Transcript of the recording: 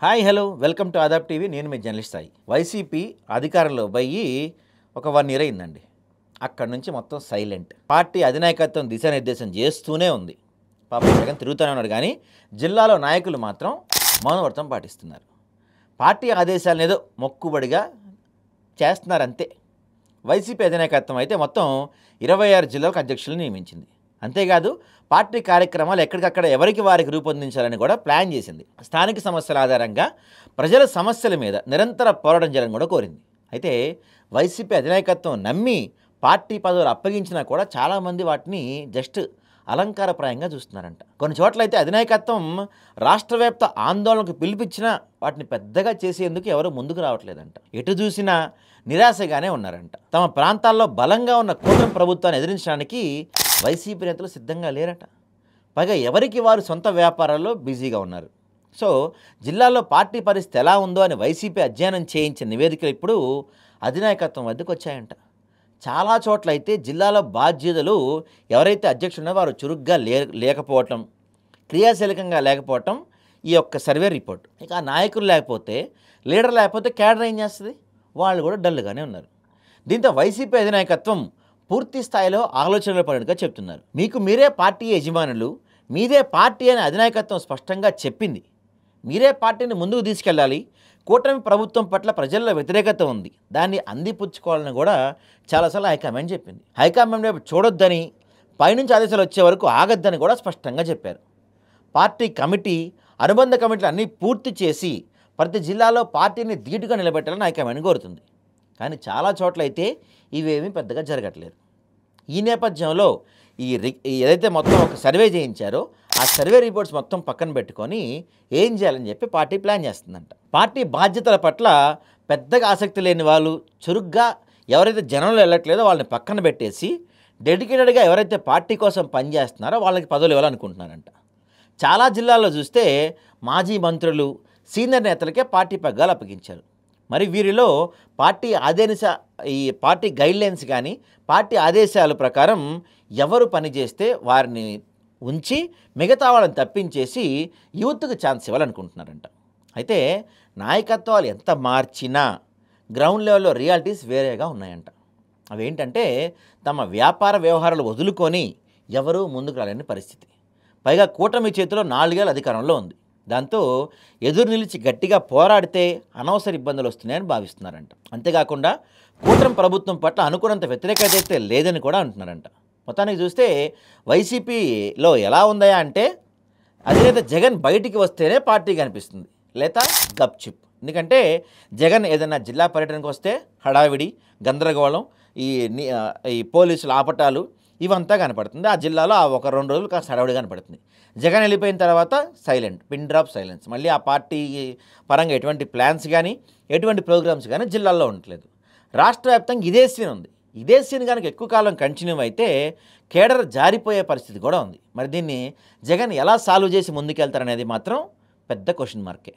Hi hello welcome to Aadab TV. నేను మీ journalist Sai. YCP అధికారంలో పోయి ఒక 1 ఇయర్ అయిందండి. అక్కడి నుంచి మొత్తం సైలెంట్. పార్టీ అధినాయకత్వం దిశానిర్దేశం చేస్తూనే ఉంది. పాపం జగన్ తిరుగుతూనే ఉన్నాడు, కానీ జిల్లాలో నాయకులు మాత్రం మౌనవ్రతం పాటిస్తున్నారు. పార్టీ ఆదేశాలను ఏదో మొక్కుబడిగా చేస్తున్నారు అంతే. వైసీపీ అధినాయకత్వం అయితే మొత్తం 26 జిల్లాలకు అధ్యక్షులను నియమించింది. అంతేకాదు పార్టీ కార్యక్రమాలు ఎక్కడికక్కడ ఎవరికి వారికి రూపొందించాలని కూడా ప్లాన్ చేసింది. స్థానిక సమస్యల ఆధారంగా ప్రజల సమస్యల మీద నిరంతర పోరాటం చేయాలని కూడా కోరింది. అయితే వైసీపీ అధినాయకత్వం నమ్మి పార్టీ పదవులు అప్పగించినా కూడా చాలామంది వాటిని జస్ట్ అలంకారప్రాయంగా చూస్తున్నారంట. కొన్ని చోట్ల అయితే అధినాయకత్వం రాష్ట్రవ్యాప్త ఆందోళనకు పిలిపించినా వాటిని పెద్దగా చేసేందుకు ఎవరు ముందుకు రావట్లేదంట. ఎటు చూసినా నిరాశగానే ఉన్నారంట. తమ ప్రాంతాల్లో బలంగా ఉన్న కూటమి ప్రభుత్వాన్ని ఎదిరించడానికి వైసీపీ నేతలు సిద్ధంగా లేరట. పైగా ఎవరికి వారు సొంత వ్యాపారాల్లో బిజీగా ఉన్నారు. సో జిల్లాలో పార్టీ పరిస్థితి ఎలా ఉందో అని వైసీపీ అధ్యయనం చేయించిన నివేదికలు ఇప్పుడు అధినాయకత్వం వద్దకు వచ్చాయంట. చాలా చోట్ల అయితే జిల్లాలో బాధ్యతలు ఎవరైతే అధ్యక్షుడున్నారో వారు చురుగ్గా లేకపోవటం, క్రియాశీలకంగా లేకపోవటం ఈ యొక్క సర్వే రిపోర్ట్. ఇక నాయకులు లేకపోతే, లీడర్ లేకపోతే క్యాడర్ ఏం చేస్తుంది? వాళ్ళు కూడా డల్గానే ఉన్నారు. దీంతో వైసీపీ అధినాయకత్వం పూర్తి స్థాయిలో ఆలోచనలు పడినట్టుగా చెప్తున్నారు. మీకు మీరే పార్టీ యజమానులు, మీదే పార్టీ అని అధినాయకత్వం స్పష్టంగా చెప్పింది. మీరే పార్టీని ముందుకు తీసుకెళ్ళాలి. కూటమి ప్రభుత్వం పట్ల ప్రజల్లో వ్యతిరేకత ఉంది, దాన్ని అందిపుచ్చుకోవాలని కూడా చాలాసార్లు హైకమాండ్ చెప్పింది. హైకమాండ్ వైపు చూడొద్దని, పైనుంచి ఆదేశాలు వచ్చే వరకు ఆగొద్దని కూడా స్పష్టంగా చెప్పారు. పార్టీ కమిటీ, అనుబంధ కమిటీలు అన్నీ పూర్తి చేసి ప్రతి జిల్లాలో పార్టీని ధీటుగా నిలబెట్టాలని హైకమాండ్ కోరుతుంది. కానీ చాలా చోట్ల అయితే ఇవేమీ పెద్దగా జరగట్లేదు. ఈ నేపథ్యంలో ఏదైతే మొత్తం ఒక సర్వే చేయించారో ఆ సర్వే రిపోర్ట్స్ మొత్తం పక్కన పెట్టుకొని ఏం చేయాలని చెప్పి పార్టీ ప్లాన్ చేస్తుందంట. పార్టీ బాధ్యతల పట్ల పెద్దగా ఆసక్తి లేని వాళ్ళు, చురుగ్గా ఎవరైతే జనంలో వెళ్ళట్లేదో వాళ్ళని పక్కన పెట్టేసి డెడికేటెడ్గా ఎవరైతే పార్టీ కోసం పనిచేస్తున్నారో వాళ్ళకి పదవులు ఇవ్వాలనుకుంటున్నారంట. చాలా జిల్లాల్లో చూస్తే మాజీ మంత్రులు, సీనియర్ నేతలకే పార్టీ పగ్గాలు అప్పగించారు. మరి వీరిలో పార్టీ గైడ్లైన్స్ కానీ, పార్టీ ఆదేశాల ప్రకారం ఎవరు పనిచేస్తే వారిని ఉంచి మిగతా వాళ్ళని తప్పించేసి యూత్కి ఛాన్స్ ఇవ్వాలనుకుంటున్నారంట. అయితే నాయకత్వాలు ఎంత మార్చినా గ్రౌండ్ లెవెల్లో రియాలిటీస్ వేరేగా ఉన్నాయంట. అవేంటంటే తమ వ్యాపార వ్యవహారాలు వదులుకొని ఎవరూ ముందుకు రాలేని పరిస్థితి. పైగా కూటమి చేతిలో 4 ఏళ్ళ అధికారంలో ఉంది. దాంతో ఎదురు నిలిచి గట్టిగా పోరాడితే అనవసర ఇబ్బందులు వస్తున్నాయని భావిస్తున్నారంట. అంతేకాకుండా కూటమి ప్రభుత్వం పట్ల అనుకున్నంత వ్యతిరేకత అయితే లేదని కూడా అంటున్నారంట. మొత్తానికి చూస్తే వైసీపీలో ఎలా ఉందా అంటే అధినేత జగన్ బయటికి వస్తేనే పార్టీ కనిపిస్తుంది, లేదా గప్చిప్. ఎందుకంటే జగన్ ఏదైనా జిల్లా పర్యటనకు వస్తే హడావిడి, గందరగోళం, ఈ పోలీసుల ఆపటాలు ఇవంతా కనపడుతుంది. ఆ జిల్లాలో ఆ 1-2 రోజులు కాస్త హడావిడి కనపడుతుంది. జగన్ వెళ్ళిపోయిన తర్వాత సైలెంట్, పిన్ డ్రాప్ సైలెన్స్. మళ్ళీ ఆ పార్టీ పరంగా ఎటువంటి ప్లాన్స్ కానీ, ఎటువంటి ప్రోగ్రామ్స్ కానీ జిల్లాల్లో ఉండట్లేదు. రాష్ట్ర వ్యాప్తంగా ఇదే సీన్ ఉంది. ఇదే సీన్ కనుక ఎక్కువ కాలం కంటిన్యూ అయితే కేడర్ జారిపోయే పరిస్థితి కూడా ఉంది. మరి దీన్ని జగన్ ఎలా సాల్వ్ చేసి ముందుకెళ్తారనేది మాత్రం పెద్ద క్వశ్చన్ మార్కే.